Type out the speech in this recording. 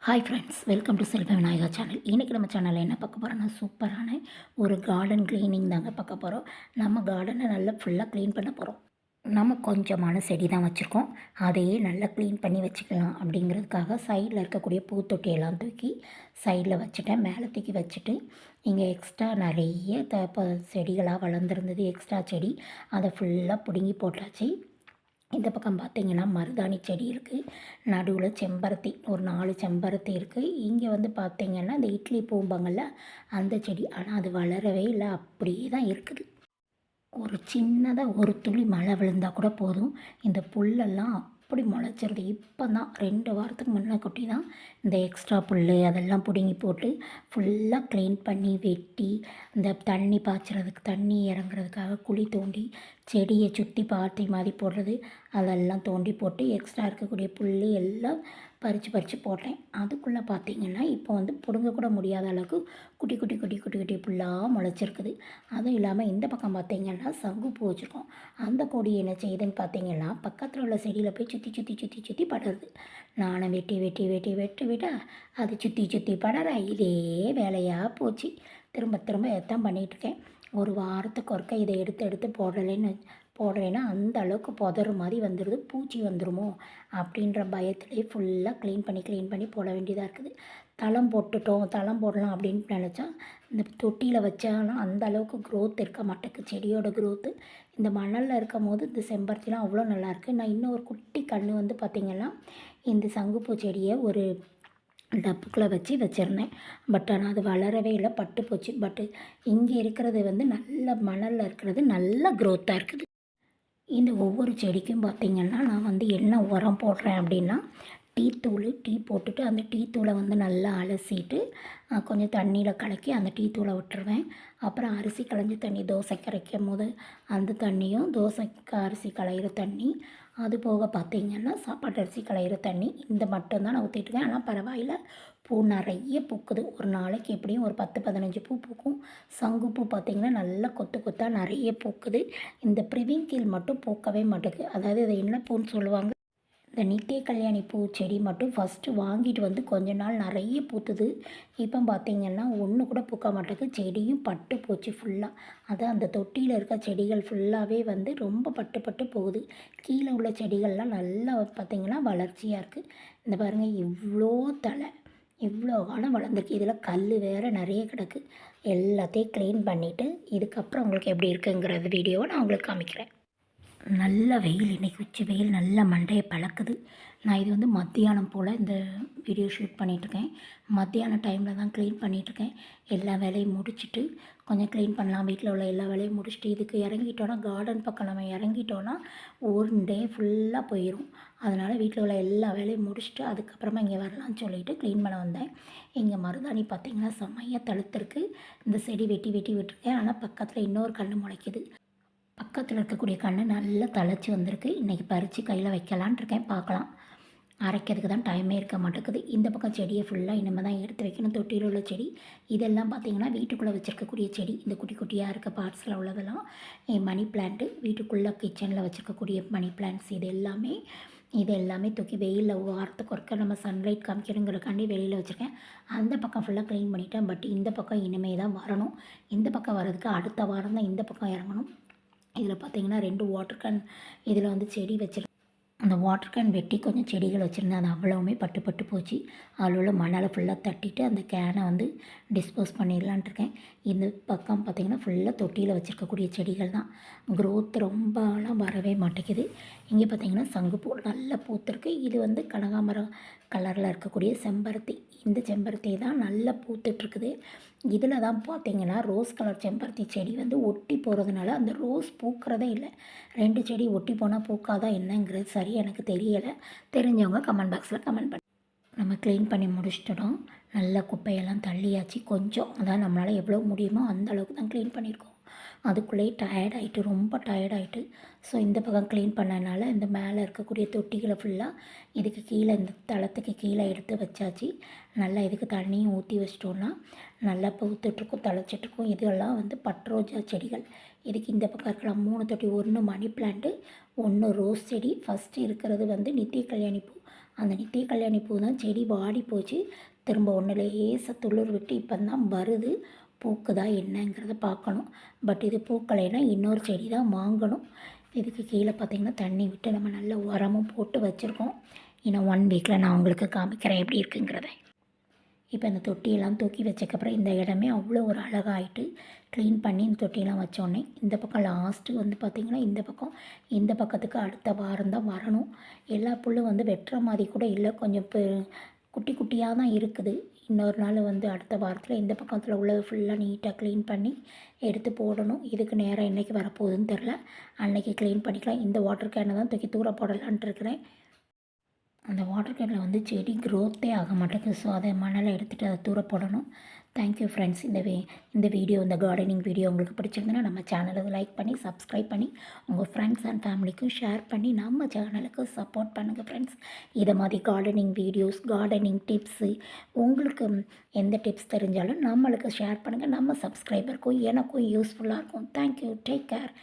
Hi friends, welcome to செல்வ Vinayaka channel. இன்றைக்கி நம்ம சேனலில் என்ன பார்க்க போகிறோன்னா, சூப்பரான ஒரு கார்டன் க்ளீனிங் தாங்க பார்க்க போகிறோம். நம்ம கார்டனை நல்லா ஃபுல்லாக க்ளீன் பண்ண போகிறோம். நம்ம கொஞ்சமான செடி தான் வச்சுருக்கோம். அதையே நல்லா க்ளீன் பண்ணி வச்சுக்கலாம் அப்படிங்கிறதுக்காக சைடில் இருக்கக்கூடிய பூத்தொட்டியெல்லாம் தூக்கி சைடில் வச்சுட்டேன். மேலே தூக்கி வச்சுட்டு இங்கே எக்ஸ்ட்ரா நிறைய செடிகளாக வளர்ந்துருந்தது. எக்ஸ்ட்ரா செடி அதை ஃபுல்லாக பிடுங்கி போட்டாச்சு. இந்த பக்கம் பார்த்திங்கன்னா மருதாணி செடி இருக்குது. நடுவில் செம்பருத்தி ஒரு 4 செம்பருத்தி இருக்குது. இங்கே வந்து பார்த்திங்கன்னா இந்த இட்லி பூம்பாங்கள்ல அந்த செடி, ஆனால் அது வளரவே இல்லை, அப்படியே தான் இருக்குது. ஒரு சின்னதாக ஒரு துளி மழை விழுந்தால் கூட போதும், இந்த புல்லெல்லாம் அப்படி முளைச்சிருது. இப்போ தான் 2 வாரத்துக்கு முன்ன குட்டி தான் இந்த எக்ஸ்ட்ரா புல் அதெல்லாம் பிடுங்கி போட்டு ஃபுல்லாக க்ளீன் பண்ணி வெட்டி, இந்த தண்ணி பாய்ச்சறதுக்கு தண்ணி இறங்குறதுக்காக குழி தோண்டி செடியை சுற்றி பாத்தி மாதிரி போடுறது அதெல்லாம் தோண்டி போட்டு எக்ஸ்ட்ரா இருக்கக்கூடிய புல் எல்லாம் பறித்து போட்டேன். அதுக்குள்ளே பார்த்திங்கன்னா இப்போ வந்து பிடுங்க கூட முடியாத அளவுக்கு குட்டி குட்டி குட்டி குட்டி குட்டி புல்லாக முளைச்சிருக்குது. அதுவும் இல்லாமல் இந்த பக்கம் பார்த்திங்கன்னா சங்குப்பூ வச்சுருக்கோம். அந்த கொடி என்ன செய்யுதுன்னு பார்த்திங்கன்னா பக்கத்தில் உள்ள செடியில் போய் சுற்றி சுற்றி சுற்றி சுற்றி படருது. நானும் வெட்டி வெட்டி வெட்டி வெட்டி விட அது சுற்றி சுற்றி படர இதே வேலையாக போச்சு. திரும்ப திரும்ப எத்தான் பண்ணிகிட்ருக்கேன். ஒரு வாரத்துக்கு ஒருக்க இதை எடுத்து எடுத்து போடலைன்னா அந்த அளவுக்கு புதறு மாதிரி வந்துடுது. பூச்சி வந்துடுமோ அப்படின்ற பயத்திலே ஃபுல்லாக க்ளீன் பண்ணி போட வேண்டியதாக இருக்குது. தளம் போடலாம் அப்படின்னு நினச்சா இந்த தொட்டியில் வச்சாலும் அந்த அளவுக்கு க்ரோத் இருக்க மாட்டேங்குது. செடியோட க்ரோத்து இந்த மணலில் இருக்கும் போது இந்த செம்பருத்திலாம் அவ்வளோ நல்லாயிருக்கு. நான் இன்னும் ஒரு குட்டி கன்று வந்து பார்த்திங்கன்னா இந்த சங்குப்பூ செடியை ஒரு டப்புக்குள்ளே வச்சுருந்தேன். பட் ஆனால் அது வளரவே இல்லை, பட்டு போச்சு. பட்டு இங்கே இருக்கிறது வந்து நல்ல மணலில் இருக்கிறது நல்ல க்ரோத்தாக இருக்குது. இந்த ஒவ்வொரு செடிக்கும் பார்த்திங்கன்னா நான் வந்து என்ன உரம் போடுறேன் அப்படின்னா, டீ போட்டுட்டு அந்த டீ தூளை வந்து நல்லா அலசிட்டு கொஞ்சம் தண்ணியில் கலக்கி அந்த டீ தூளை விட்டுருவேன். அப்புறம் அரிசி களைஞ்ச தண்ணி தோசைக்கு அரைக்கும் போது அந்த தண்ணியும், தோசைக்கு அரிசி களையிற தண்ணி, அது போக பார்த்திங்கன்னா சாப்பாட்டு அரிசி களையிற தண்ணி, இந்த மட்டும்தான் நான் ஊற்றிட்டுருக்கேன். ஆனால் பரவாயில்ல, பூ நிறைய பூக்குது. ஒரு நாளைக்கு எப்படியும் ஒரு 10-15 பூ பூக்கும். சங்குப்பூ பார்த்திங்கன்னா நல்லா கொத்து கொத்தாக நிறைய பூக்குது. இந்த பிரிவிங்கில் மட்டும் பூக்கவே மாட்டேங்குது. அதாவது இதை என்ன பூன்னு சொல்லுவாங்க, இந்த நித்திய கல்யாணி பூ செடி மட்டும் ஃபஸ்ட்டு வாங்கிட்டு வந்து கொஞ்ச நாள் நிறைய பூத்துது. இப்போ பார்த்திங்கன்னா ஒன்று கூட பூக்க மாட்டேங்குது. செடியும் பட்டு போச்சு ஃபுல்லாக. அதான் அந்த தொட்டியில் இருக்க செடிகள் ஃபுல்லாகவே வந்து ரொம்ப பட்டு போகுது. கீழே உள்ள செடிகள்லாம் நல்லா பார்த்திங்கன்னா வளர்ச்சியாக இருக்குது. இந்த பாருங்கள், இவ்வளோ காலம் வளர்ந்துருக்கு. இதில் கல் வேறு நிறைய கிடக்கு. எல்லாத்தையும் க்ளீன் பண்ணிவிட்டு இதுக்கப்புறம் உங்களுக்கு எப்படி இருக்குங்கிறது வீடியோவை நான் உங்களுக்கு காமிக்கிறேன். நல்ல வெயில், இன்றைக்கி உச்சி வெயில் நல்ல மண்டையை பழக்குது. நான் இது வந்து மத்தியானம் போல் இந்த வீடியோ ஷூட் பண்ணிகிட்ருக்கேன். மத்தியான டைமில் தான் க்ளீன் பண்ணிகிட்ருக்கேன். எல்லா வேலையும் முடிச்சுட்டு கொஞ்சம் க்ளீன் பண்ணலாம், வீட்டில் உள்ள எல்லா வேலையும் முடிச்சுட்டு இதுக்கு இறங்கிட்டோன்னா, கார்டன் பக்கம் நம்ம இறங்கிட்டோன்னா ஒரு டே ஃபுல்லாக போயிடும். அதனால் வீட்டில் உள்ள எல்லா வேலையும் முடிச்சுட்டு அதுக்கப்புறமா இங்கே வரலான்னு சொல்லிவிட்டு க்ளீன் பண்ண வந்தேன். இங்கே மருதாணி பார்த்திங்கன்னா செம்மையாக தழுத்துருக்கு. இந்த செடி வெட்டி விட்டுருக்கேன். ஆனால் பக்கத்தில் இன்னொரு கன்று முளைக்குது. பக்கத்தில் இருக்கக்கூடிய கன்று நல்லா தழைச்சி வந்திருக்கு. இன்றைக்கி பறித்து கையில் வைக்கலான் இருக்கேன். பார்க்கலாம். அரைக்கிறதுக்கு தான் டைமே இருக்க மாட்டேங்குது. இந்த பக்கம் செடியை ஃபுல்லாக இனிமேல் தான் எடுத்து வைக்கணும். தொட்டியில் உள்ள செடி இதெல்லாம் பார்த்திங்கன்னா வீட்டுக்குள்ளே வச்சுருக்கக்கூடிய செடி. இந்த குட்டி குட்டியாக இருக்க பார்ட்ஸில் உள்ளதெல்லாம் மணி பிளான்ட்டு, வீட்டுக்குள்ளே கிச்சனில் வச்சுருக்கக்கூடிய மணி பிளான்ட்ஸ், இது எல்லாமே தூக்கி வெயிலில் வாரத்துக்கு ஒருக்க நம்ம சன்லைட் காமிக்கணுங்கிறக்காண்டி வெளியில் வச்சுருக்கேன். அந்த பக்கம் ஃபுல்லாக க்ளீன் பண்ணிட்டேன். பட் இந்த பக்கம் இனிமேல் தான் வரணும். இந்த பக்கம் வர்றதுக்கு அடுத்த வாரம் தான் இந்த பக்கம் இறங்கணும். இதில் பார்த்திங்கன்னா 2 வாட்டர் கேன் இதில் வந்து செடி வச்சுருக்கேன். அந்த வாட்டர் கேன் வெட்டி கொஞ்சம் செடிகள் வச்சுருந்தேன். அது அவ்வளவுமே பட்டு போச்சு. அதில் உள்ள மணலை ஃபுல்லாக தட்டிட்டு அந்த கேனை வந்து டிஸ்போஸ் பண்ணிடலான்ட்டு இருக்கேன். இந்த பக்கம் பார்த்திங்கன்னா ஃபுல்லாக தொட்டியில் வச்சுருக்கக்கூடிய செடிகள் தான். க்ரோத் ரொம்பலாம் வரவே மாட்டேங்குது. இங்கே பார்த்திங்கன்னா சங்குப்பூ நல்லா பூத்துருக்கு. இது வந்து கனகாமரம் கலரில் இருக்கக்கூடிய செம்பருத்தி. இந்த செம்பருத்தி தான் நல்லா பூத்துட்ருக்குது. இதில் தான் பார்த்திங்கன்னா ரோஸ் கலர் செம்பருத்தி செடி வந்து ஒட்டி போகிறதுனால அந்த ரோஸ் பூக்கிறதே இல்லை. 2 செடி ஒட்டி போனால் பூக்காதா என்னங்கிறது சரி எனக்கு தெரியலை. தெரிஞ்சவங்க கமெண்ட் பாக்ஸில் கமெண்ட் பண்ணி. நம்ம க்ளீன் பண்ணி முடிச்சிட்டோம். நல்லா குப்பையெல்லாம் தள்ளியாச்சு. கொஞ்சம் அதான் நம்மளால் எவ்வளோ முடியுமோ அந்த அளவுக்கு தான் க்ளீன் பண்ணியிருக்கோம். அதுக்குள்ளேயே ரொம்ப டயர்டாயிட்டு. ஸோ இந்த பக்கம் க்ளீன் பண்ணனால இந்த மேலே இருக்கக்கூடிய தொட்டிகளை ஃபுல்லாக இதுக்கு கீழே, இந்த தளத்துக்கு கீழே எடுத்து வச்சாச்சு. நல்லா இதுக்கு தண்ணியும் ஊற்றி வச்சிட்டோன்னா நல்லா பூத்துட்ருக்கும், தழைச்சிட்ருக்கும். இதெல்லாம் வந்து பட்ரோஜா செடிகள். இதுக்கு இந்த பக்கம் இருக்கலாம் 3 தொட்டி. 1 மணி பிளான்ட்டு, 1 ரோஸ் செடி. ஃபஸ்ட்டு இருக்கிறது வந்து நித்திய கல்யாணி பூ. அந்த நித்திய கல்யாணி பூ தான் செடி வாடி போச்சு. திரும்ப ஒன்று லேசாக துளிர் விட்டு இப்போ தான் வருது. பூக்குதா என்னங்கிறத பார்க்கணும். பட் இது பூக்கலைன்னா இன்னொரு செடி தான் வாங்கணும். இதுக்கு கீழே பார்த்திங்கன்னா தண்ணி விட்டு நம்ம நல்ல உரமும் போட்டு வச்சுருக்கோம். இன்னும் 1 வீக்கில் நான் உங்களுக்கு காமிக்கிறேன் எப்படி இருக்குங்கிறத. இப்போ இந்த தொட்டியெல்லாம் தூக்கி வச்சக்கப்புறம் இந்த இடமே அவ்வளோ ஒரு அழகாயிட்டு க்ளீன் பண்ணி இந்த தொட்டியெல்லாம் வச்சோடனே இந்த பக்கம் லாஸ்ட்டு வந்து பார்த்திங்கன்னா இந்த பக்கத்துக்கு அடுத்த வாரம் தான் வரணும். எல்லா புல்லும் வந்து வெட்டுற மாதிரி கூட இல்லை, கொஞ்சம் குட்டி குட்டியாக தான் இருக்குது. இன்னொரு நாள் வந்து அடுத்த வாரத்தில் இந்த பக்கத்தில் உள்ளது ஃபுல்லாக நீட்டாக க்ளீன் பண்ணி எடுத்து போடணும். இதுக்கு நேரம் என்றைக்கு வரப்போகுதுன்னு தெரில, அன்னைக்கு க்ளீன் பண்ணிக்கலாம். இந்த வாட்டர் கேனை தான் தூக்கி தூர போடலான்ட்டு இருக்கிறேன். அந்த வாட்டர் கேனில் வந்து செடி க்ரோத்தே ஆக மாட்டேங்குது. ஸோ அதை மணலை எடுத்துகிட்டு அதை தூர போடணும். Thank you friends. இந்த வீடியோ, இந்த கார்டனிங் வீடியோ உங்களுக்கு பிடிச்சிருந்ததுன்னா நம்ம சேனலை லைக் பண்ணி சப்ஸ்கிரைப் பண்ணி உங்கள் ஃப்ரெண்ட்ஸ் அண்ட் ஃபேமிலிக்கும் ஷேர் பண்ணி நம்ம சேனலுக்கு சப்போர்ட் பண்ணுங்கள் ஃப்ரெண்ட்ஸ். இதை மாதிரி கார்டனிங் வீடியோஸ், கார்டனிங் டிப்ஸு, உங்களுக்கு எந்த டிப்ஸ் தெரிஞ்சாலும் நம்மளுக்கு ஷேர் பண்ணுங்கள். நம்ம சப்ஸ்கிரைபருக்கும் எனக்கும் யூஸ்ஃபுல்லாக இருக்கும். தேங்க்யூ. Take care.